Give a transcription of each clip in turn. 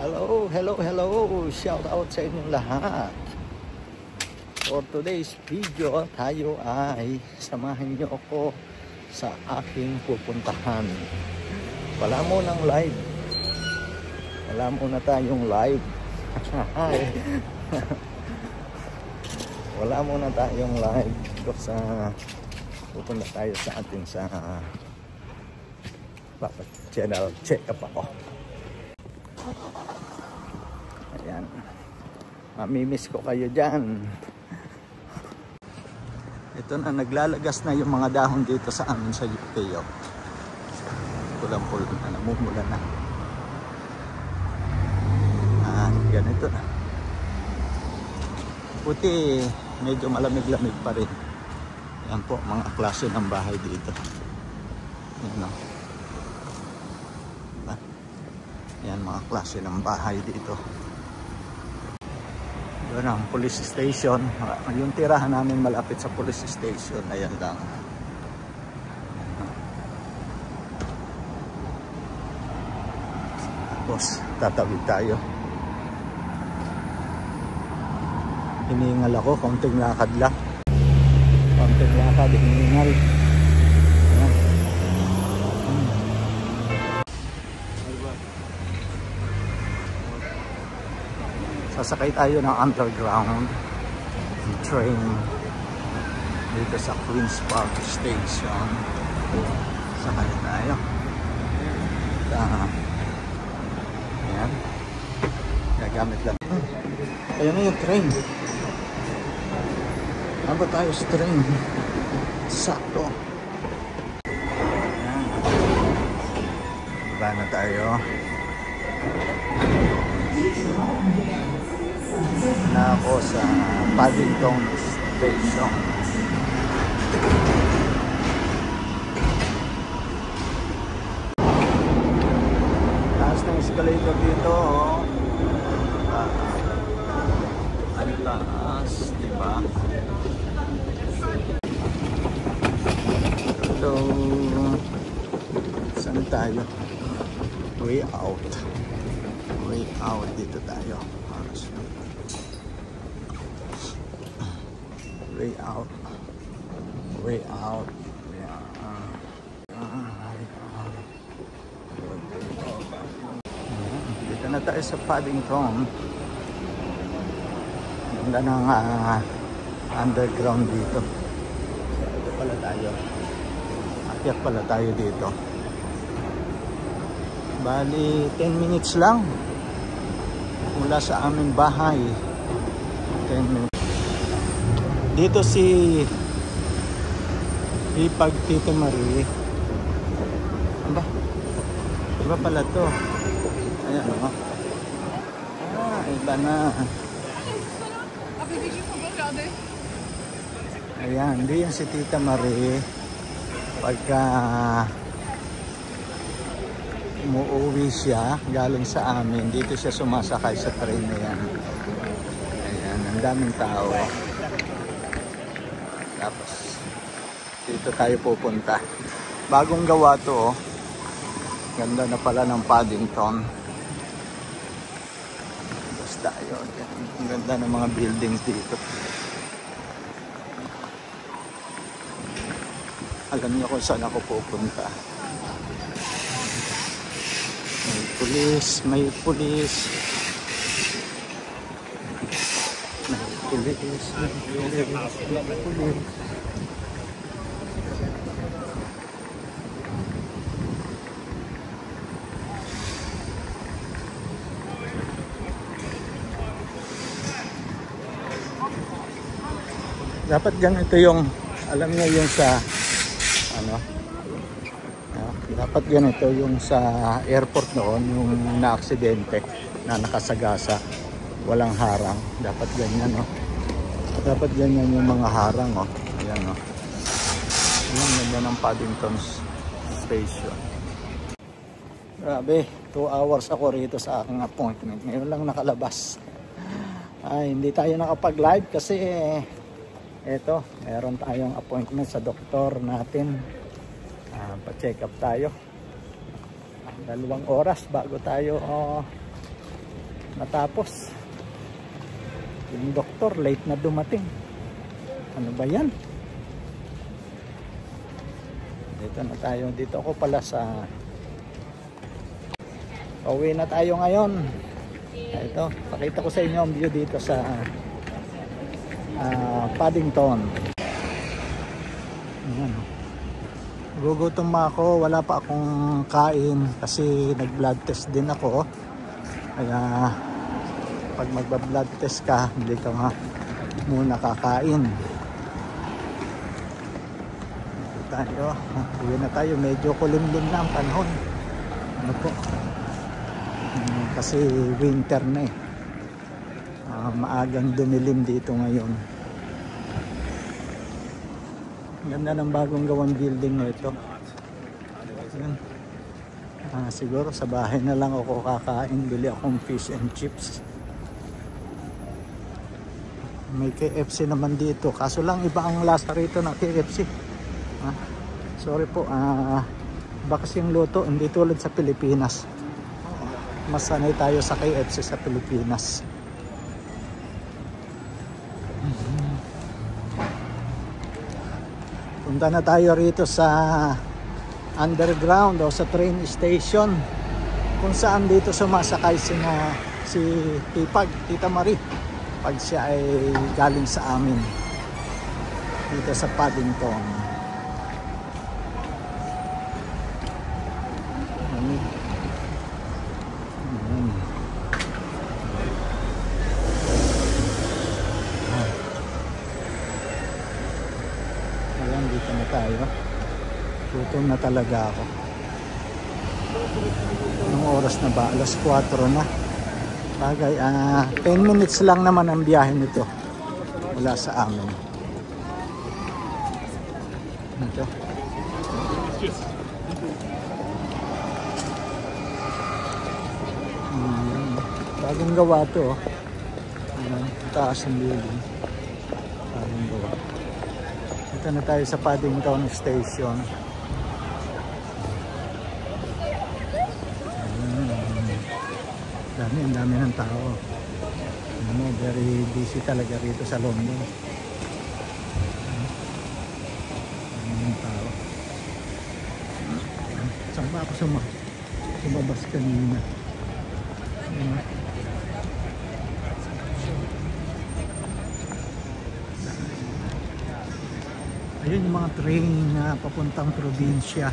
Hello, hello, hello. Shout out sa inyong lahat. For today's video, tayo ay samahan niyo ako sa aking pupuntahan. Wala mo ng live. Wala muna tayong live. Wala muna tayong live. Pupunta tayo sa atin sa channel. Check up ako. Ayan. Mamimiss ko kayo dyan. Ito na, naglalagas na yung mga dahon dito sa amin sa UPO. Pulang-pulang na, namumula na. Ganito na. Buti medyo malamig-lamig pa rin. Yan po, mga klase ng bahay dito. Yan o. Yan, mga klase ng bahay dito. Doon ang police station. Yung tirahan namin malapit sa police station. Ayan lang. Tapos, tatawid tayo. Hiningal ako, konting lakad lang. Konting lakad, hiningal. Sasakay tayo ng underground train dito sa Queen's Park Station. Sakay tayo. Ayan. Gagamit lang. Ayan na yung train. Aba tayo sa train. Sakto. Ayan. Diba na tayo. Na ako sa Paddington Station. Taas ng escalator dito. Ang taas, diba? So, saan tayo? Way out. Way out dito tayo. Way out. Way out. Dito na tayo sa Paddington. Ganda ng underground dito. Ito pala tayo. Akyat pala tayo dito. Bali 10 minutes lang mula sa aming bahay. 10 minutes. Dito si Ipag Tito Marie. Aba? Iba pala to. Ayan o. Iba na. Ayan, hindi yan si Tita Marie. Pagka umuwi siya galing sa amin, dito siya sumasakay sa train na yan. Ayan, ang daming tao. Tapos dito tayo pupunta. Bagong gawa to, oh. Ganda na pala ng Paddington. Tapos tayo. Ang ganda ng mga buildings dito. Alam niyo kung saan ako pupunta. May pulis, may pulis. Dapat ganito yung, alam niyo yung sa ano, dapat ganito yung sa airport noon, yung na-aksidente na nakasagasa, walang harang. Dapat ganyan, no? Dapat ganyan yung mga harang, oh. Ayan, oh. Ayan, ganda ng Paddington Station. Grabe, 2 hours ako rito sa aking appointment. Ngayon lang nakalabas. Ay, hindi tayo nakapag-live kasi eto, meron tayong appointment sa doktor natin. Pa-check up tayo. 2 oras bago tayo natapos. Yung doktor late na dumating. Ano ba yan? Dito na tayo. Dito ako pala sa pauwi na tayo ngayon. Ito, pakita ko sa inyo ang view dito sa Paddington. Ayan. Gugutom ako, wala pa akong kain kasi nag-blood test din ako. Kaya pag magba-blood test ka, hindi ka muna kakain. Uwi na tayo, medyo kulimlim na ang panahon. Ano po? Kasi winter na eh. Maagang dumilim dito ngayon. Ganda ng bagong gawang building na ito. Siguro sa bahay na lang ako kakain. Bili akong fish and chips. May KFC naman dito. Kaso lang iba ang lasa rito ng KFC. Sorry po. Iba kasi yung luto. Hindi tulad sa Pilipinas. Mas sanay tayo sa KFC sa Pilipinas. Punta na tayo rito sa underground o sa train station kung saan dito sumasakay si Tita Marie pag siya ay galing sa amin dito sa Paddington. Dito na tayo. Gutom na talaga ako. Anong oras na ba? Alas 4 na. Bagay, 10 minutes lang naman ang biyahe nito mula sa amin. Ito. Bagong gawa to. Taas ng building. Bagong gawa. Ito na tayo sa Paddington Station. Ang dami ng tao. Very busy talaga rito sa London. Dami ng tao. Saan ba ako sumabas kanina? Ayun yung mga train na papuntang probinsya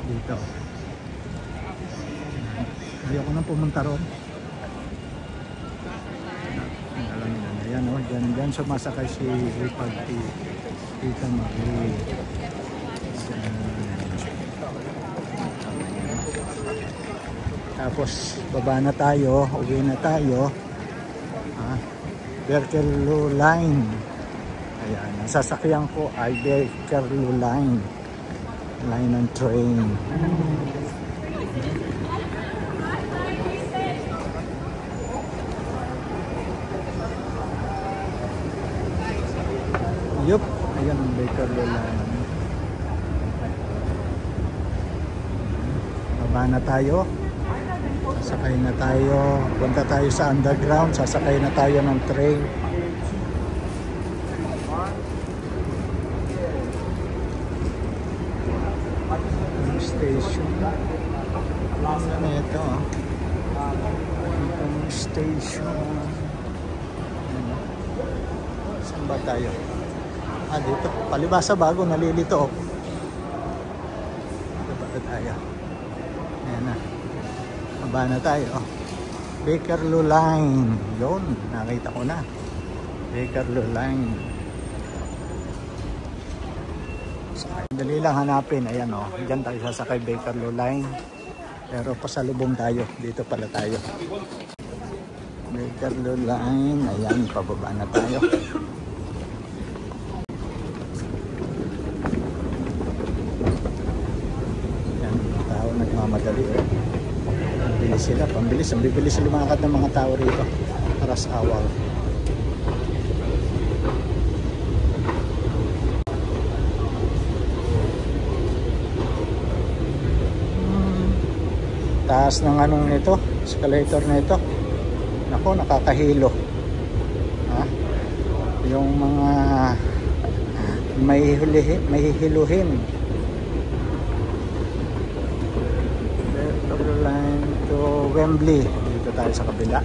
dito. Ayoko nang pumunta ron. Alam nyo na yan, oh. Diyan sumasakay si Tita Marie. Tapos baba na tayo, uwi na tayo. Bakerloo Line. Ayan, ang sasakyan ko ay Bakerloo Line. Line ng train. Yup, ayan ang Bakerloo Line. Baba na tayo. Sasakay na tayo. Punta tayo sa underground. Sasakay na tayo ng train. Station. Ano ito? Itong station. Saan ba tayo? Dito. Palibasa bago. Nalilito. Dito ba tayo? Ayan na. Baba na tayo. Bakerloo Line. Yun. Nakita ko na. Bakerloo Line. Dali lang hanapin. Ayan o. Diyan tayo sasakay Bakerloo Line. Pero pasalubong tayo. Dito pala tayo. Bakerloo Line. Ayan. Pababa na tayo. Ayan. Tao nagmamadali. Pambilis sila. Pambilis. Ang bibilis lumakad ng mga tao rito. Aras awal. Taas ng anong nito, escalator na ito. Ako, nakakahilo. Ha? Yung mga may hiluhin. Metro line to Wembley. Dito tayo sa kabila.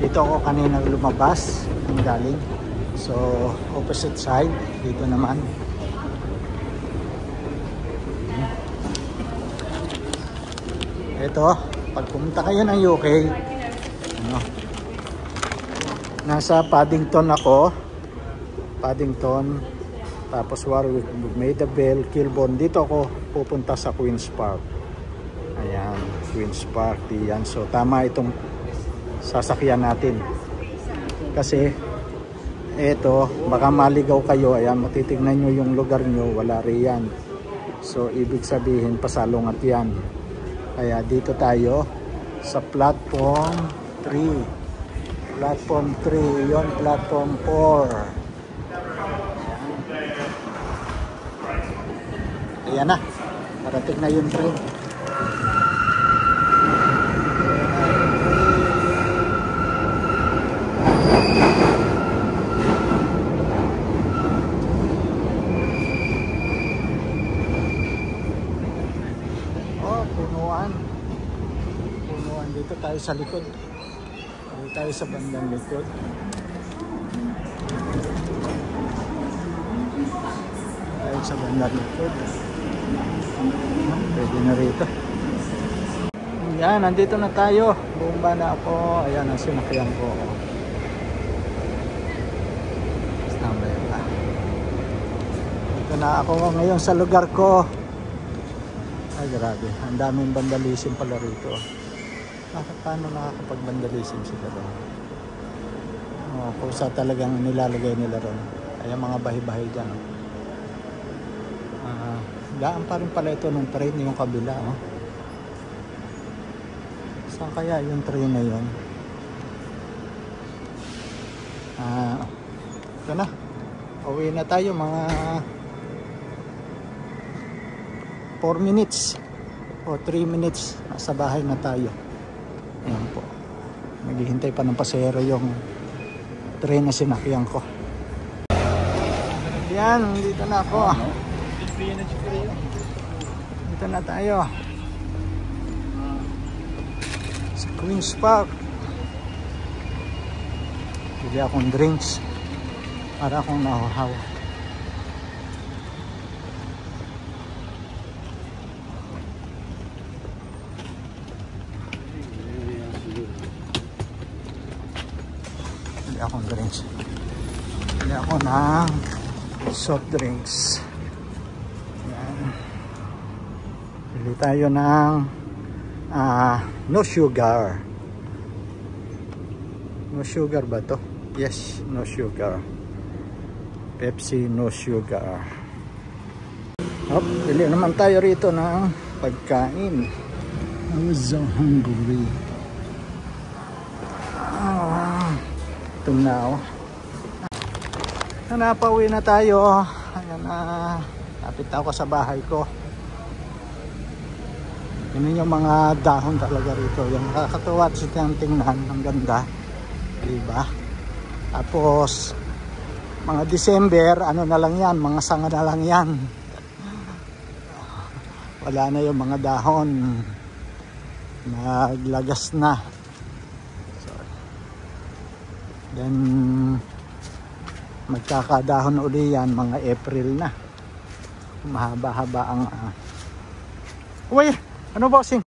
Dito ako kanina lumabas ang galing. So, opposite side. Dito naman. Ito, pag pumunta kayo ng UK, ano, nasa Paddington ako. Paddington, tapos Warwick, Maidavale, Kilburn. Dito ako pupunta sa Queen's Park. Ayan, Queen's Park, diyan. So, tama itong sasakyan natin. Kasi, ito, baka maligaw kayo. Ayan, matitignan nyo yung lugar nyo, wala riyan. So, ibig sabihin, pasalungat yan. Kaya dito tayo sa platform 3. Platform 3, yon platform 4. Ayan na. Parating na yung train. Punuan. Dito tayo sa likod. Dito tayo sa bandang likod. Tayo sa bandang likod. Pwede na rito. Yan, nandito na tayo. Bumba na ako. Ayan, ang sinakyan ko. Standby pa. Dito na ako ngayon sa lugar ko. Ay, grabe. Ang daming vandalism pala rito. Paano nakakapag-vandalism sila doon? Kusa talagang nilalagay nila ron. Ay, mga bahay-bahay dyan. Daan pa rin pala ito ng train, yung kabila. Saan kaya yung train na yun? Ito na. Uwi na tayo mga 4 minutes o 3 minutes. Nasa bahay na tayo. Ayan po. Naghihintay pa ng pasahero yung train na sinakyan ko. Yan, dito na ako. Dito na tayo sa Queen's Park. Bili akong drinks para akong nahahaw. Bili akong drinks. Bili ako ng soft drinks. Bili tayo ng no sugar. No sugar ba to? Yes, no sugar. Pepsi no sugar. Bili naman tayo rito ng pagkain. I'm so hungry. Ito na napauwi na tayo. Ayan na. Lapit ako sa bahay ko. Yun yung mga dahon talaga rito. Yung nakakatuwa at tingnan. Ang ganda. Diba? Tapos, mga December, ano na lang yan. Mga sanga na lang yan. Wala na yung mga dahon. Naglagas na. So, then, magkakadahon uli yan. Mga April na. Mahaba-haba ang... Uy! Ano bossing?